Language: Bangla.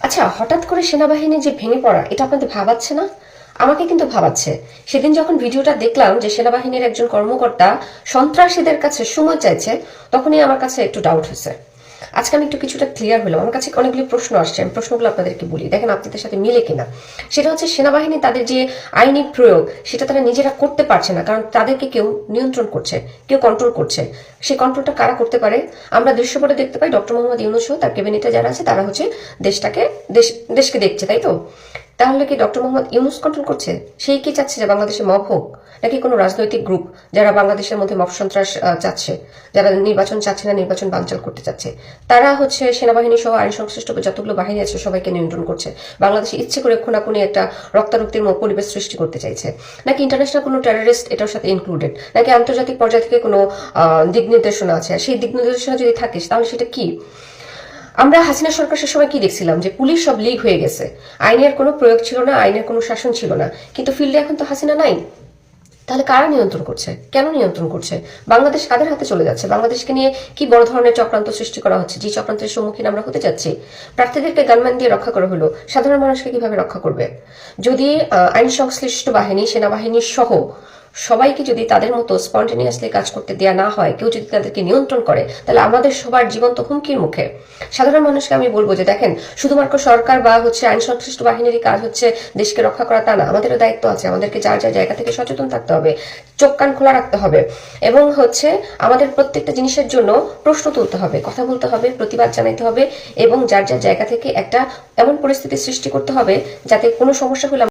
আচ্ছা, হঠাৎ করে সেনাবাহিনী যে ভেঙে পড়া, এটা আপনাদের ভাবাচ্ছে না? আমাকে কিন্তু ভাবাচ্ছে। সেদিন যখন ভিডিওটা দেখলাম যে সেনাবাহিনীর একজন কর্মকর্তা সন্ত্রাসীদের কাছে সময় চাইছে, তখনই আমার কাছে একটু ডাউট হয়েছে। আজকে আমি একটু কিছুটা ক্লিয়ার হলাম। আমার কাছে অনেকগুলি প্রশ্ন আসছে, আমি প্রশ্নগুলো আপনাদেরকে বলি, দেখেন আপনাদের সাথে মিলে কিনা। সেটা হচ্ছে, সেনাবাহিনী তাদের যে আইনি প্রয়োগ, সেটা তারা নিজেরা করতে পারছে না, কারণ তাদেরকে কেউ নিয়ন্ত্রণ করছে, কেউ কন্ট্রোল করছে। সেই কন্ট্রোলটা কারা করতে পারে? আমরা দৃশ্যপটে দেখতে পাই ডক্টর মোহাম্মদ ইউনূস সহ তার ক্যাবিনেটে যারা আছে, তারা হচ্ছে দেশকে দেখছে, তাই তো? তাহলে কি ডক্টর মোহাম্মদ ইউনূস কন্ট্রোল করছে? সেই কি চাচ্ছে যে বাংলাদেশে মব হোক, নাকি কোনো রাজনৈতিক গ্রুপ যারা বাংলাদেশের মধ্যে মব সন্ত্রাস চাচ্ছে, যারা নির্বাচন চাচ্ছে না, নির্বাচন বানচাল করতে চাচ্ছে, তারা হচ্ছে সেনাবাহিনী সহ আইন সংশ্লিষ্ট যতগুলো বাহিনী আছে সবাইকে নিয়ন্ত্রণ করছে, বাংলাদেশে ইচ্ছে করে খুনাখুনি একটা রক্তারক্তির পরিবেশ সৃষ্টি করতে চাইছে? নাকি ইন্টারন্যাশনাল কোনো টেররিস্ট এটার সাথে ইনক্লুডেড? নাকি আন্তর্জাতিক পর্যায় থেকে কোনো দিক নির্দেশনা আছে? আর সেই দিক নির্দেশনা যদি থাকে, তাহলে সেটা কি? আমরা হাসিনা সরকার সে সময় কি দেখছিলাম, যে পুলিশ সব লিগ হয়ে গেছে, আইনের কোনো প্রয়োগ ছিল না, আইনের কোনো শাসন ছিল না, কিন্তু ফিল্ডে এখন তো হাসিনা নাই। তাহলে কারা নিয়ন্ত্রণ করছে? কেন নিয়ন্ত্রণ করছে? বাংলাদেশ কাদের হাতে চলে যাচ্ছে? বাংলাদেশকে নিয়ে কি বড় ধরনের চক্রান্ত সৃষ্টি করা হচ্ছে, যে চক্রান্তের সম্মুখীন আমরা হতে যাচ্ছি? প্রার্থীদেরকে গানম্যান দিয়ে রক্ষা করা হলো, সাধারণ মানুষকে কিভাবে রক্ষা করবে? যদি আইন সংশ্লিষ্ট বাহিনী, সেনাবাহিনী সহ সবাইকে যদি তাদের মতো স্পন্টেনিয়াসলি কাজ করতে দেওয়া না হয়, কেউ যদি তাদেরকে নিয়ন্ত্রণ করে, তাহলে আমাদের সবার জীবন তো হুমকির মুখে। সাধারণ মানুষকে আমি বলবো যে দেখেন, শুধুমাত্র সরকার বা হচ্ছে আইন সংশ্লিষ্ট বাহিনীরই কাজ হচ্ছে দেশকে রক্ষা করা তা না, আমাদেরও দায়িত্ব আছে। আমাদেরকে যার যার জায়গা থেকে সচেতন থাকতে হবে, চোখ কান খোলা রাখতে হবে, এবং হচ্ছে আমাদের প্রত্যেকটা জিনিসের জন্য প্রশ্ন তুলতে হবে, কথা বলতে হবে, প্রতিবাদ জানাইতে হবে, এবং যার যার জায়গা থেকে একটা এমন পরিস্থিতি সৃষ্টি করতে হবে যাতে কোনো সমস্যা হলে